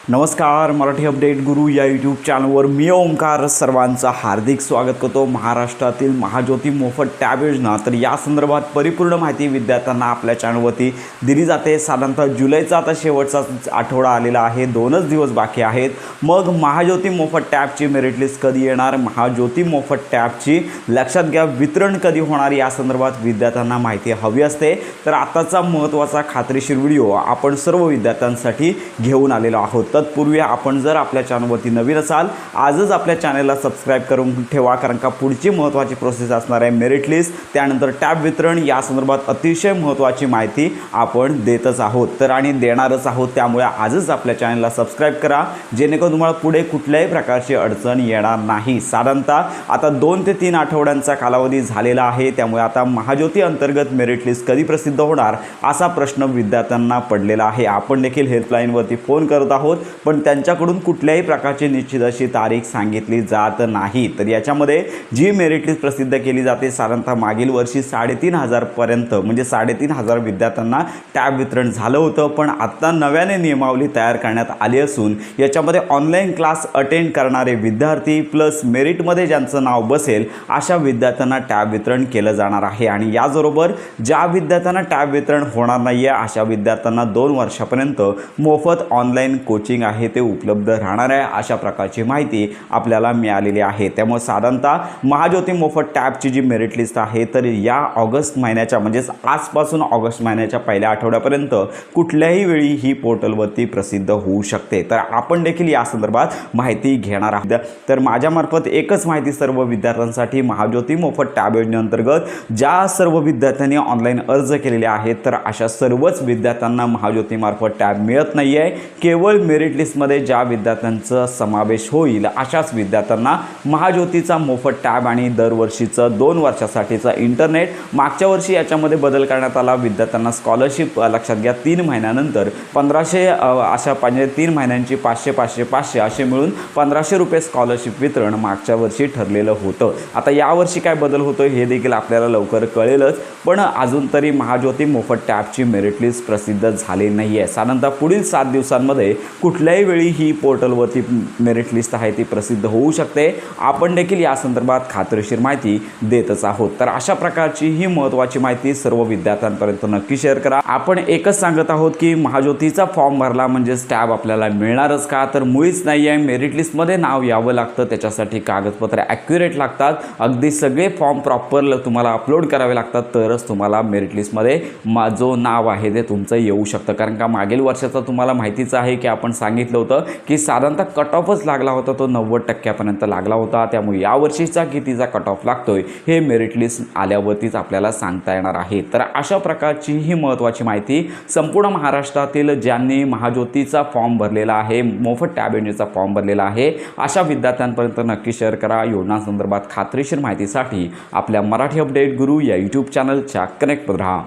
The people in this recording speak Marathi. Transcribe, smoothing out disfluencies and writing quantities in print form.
नमस्कार, मराठी अपडेट गुरु या यूट्यूब चॅनलवर मी ओंकार सर्वांचं हार्दिक स्वागत करतो। महाराष्ट्रातील महाज्योती मोफत टॅब योजना तर या संदर्भात परिपूर्ण माहिती विद्यार्थ्यांना आपल्या चॅनलवरती दिली जाते। साधारणतः जुलैचा आता शेवटचा आठवडा आलेला आहे, 2च दिवस बाकी आहेत। मग महाज्योती मोफत टॅबची मेरिट लिस्ट कधी येणार, महाज्योती मोफत टॅबची लक्षात घ्या वितरण कधी होणार या संदर्भात विद्यार्थ्यांना माहिती हवी असते। तर आताचा महत्त्वाचा खात्रीशीर व्हिडिओ आपण सर्व विद्यार्थ्यांसाठी घेऊन आलेलो आहोत। तत्पूर्वी आपण जर आपल्या चॅनलवरती नवीन असाल आजच आपल्या चॅनलला सबस्क्राइब करून ठेवा, कारण का पुढची महत्त्वाची प्रोसेस असणार आहे मेरिट लिस्ट, त्यानंतर टॅब वितरण या संदर्भात अतिशय महत्त्वाची माहिती आपण देतच आहोत तर आणि देणारच आहोत। त्यामुळे आजच आपल्या चॅनलला सबस्क्राइब करा, जेणेकरून तुम्हाला पुढे कुठल्याही प्रकारची अडचण येणार नाही। साधारणतः आता 2 ते 3 आठवड्यांचा कालावधी झालेला आहे, त्यामुळे आता महाज्योती अंतर्गत मेरिट लिस्ट कधी प्रसिद्ध होणार असा प्रश्न विद्यार्थ्यांना पडलेला आहे। आपण देखील हेल्पलाईनवरती फोन करत आहोत, पण त्यांच्याकडून कुठल्याही प्रकारची निश्चित अशी तारीख सांगितली जात नाही। तर याच्यामध्ये जी मेरिट लिस्ट प्रसिद्ध केली जाते साधारणतः मागील वर्षी 3,500 पर्यंत म्हणजे 3,500 विद्यार्थ्यांना टॅब वितरण झालं होतं, पण आता नव्याने नियमावली तयार करण्यात आली असून याच्यामध्ये ऑनलाईन क्लास अटेंड करणारे विद्यार्थी प्लस मेरिटमध्ये ज्यांचं नाव बसेल अशा विद्यार्थ्यांना टॅब वितरण केलं जाणार आहे। आणि याचबरोबर ज्या विद्यार्थ्यांना टॅब वितरण होणार नाही आहे अशा विद्यार्थ्यांना 2 वर्षापर्यंत मोफत ऑनलाईन कोचिंग आहे ते उपलब्ध राहणार आहे, अशा प्रकारची माहिती आपल्याला मिळालेली आहे। त्यामुळे साधारणतः महाज्योती मोफत टॅबची जी मेरिट लिस्ट आहे तर या ऑगस्ट महिन्याच्या म्हणजेच आजपासून ऑगस्ट महिन्याच्या पहिल्या आठवड्यापर्यंत कुठल्याही वेळी ही पोर्टलवरती प्रसिद्ध होऊ शकते। तर आपण देखील या संदर्भात माहिती घेणार आहोत। तर माझ्यामार्फत एकच माहिती सर्व विद्यार्थ्यांसाठी, महाज्योती मोफत टॅब योजनेअंतर्गत ज्या सर्व विद्यार्थ्यांनी ऑनलाईन अर्ज केलेले आहेत तर अशा सर्वच विद्यार्थ्यांना महाज्योतीमार्फत टॅब मिळत नाही आहे। केवळ मेरिट लिस्टमध्ये ज्या विद्यार्थ्यांचा समावेश होईल अशाच विद्यार्थ्यांना महाज्योतीचा मोफत टॅब आणि दरवर्षीचं 2 वर्षासाठीचा इंटरनेट। मागच्या वर्षी याच्यामध्ये बदल करण्यात आला, विद्यार्थ्यांना स्कॉलरशिप लक्षात घ्या 3 महिन्यानंतर 1500 अशा 3 महिन्यांची 500 असे मिळून 1500 रुपये स्कॉलरशिप वितरण मागच्या वर्षी ठरलेलं होतं। आता यावर्षी काय बदल होतो हे देखील आपल्याला लवकर कळेलच, पण अजून तरी महाज्योती मोफत टॅबची मेरिट लिस्ट प्रसिद्ध झाली नाही आहे। साधारणतः पुढील 7 दिवसांमध्ये कुठल्याही वेळी ही पोर्टलवरती मेरिट लिस्ट आहे ती प्रसिद्ध होऊ शकते। आपण देखील या संदर्भात खात्रीशीर माहिती देतच आहोत। तर अशा प्रकारची ही महत्त्वाची माहिती सर्व विद्यार्थ्यांपर्यंत नक्की शेअर करा। आपण एकच सांगत आहोत की महाज्योतीचा फॉर्म भरला म्हणजे टॅब आपल्याला मिळणारच का, तर मुळीच नाही आहे। मेरिट लिस्टमध्ये नाव यावं लागतं, त्याच्यासाठी कागदपत्र ॲक्युरेट लागतात, अगदी सगळे फॉर्म प्रॉपर तुम्हाला अपलोड करावे लागतात, तरच तुम्हाला मेरिट लिस्टमध्ये जो नाव आहे ते तुमचं येऊ शकतं। कारण का मागील वर्षाचा तुम्हाला माहितीच आहे की आपण सांगितलं होतं की साधारणतः कट ऑफच लागला होता तो 90% लागला होता। त्यामुळे यावर्षीचा कितीचा कट ऑफ लागतोय हे मेरिट लिस्ट आल्यावरतीच आपल्याला सांगता येणार आहे। तर अशा प्रकारची ही महत्त्वाची माहिती संपूर्ण महाराष्ट्रातील ज्यांनी महाज्योतीचा फॉर्म भरलेला आहे, मोफत टॅब योजनेचा फॉर्म भरलेला आहे अशा विद्यार्थ्यांपर्यंत नक्की शेअर करा। योजनांसंदर्भात खात्रीशीर माहितीसाठी आपल्या मराठी अपडेट गुरु या यूट्यूब चॅनलच्या कनेक्ट राहा।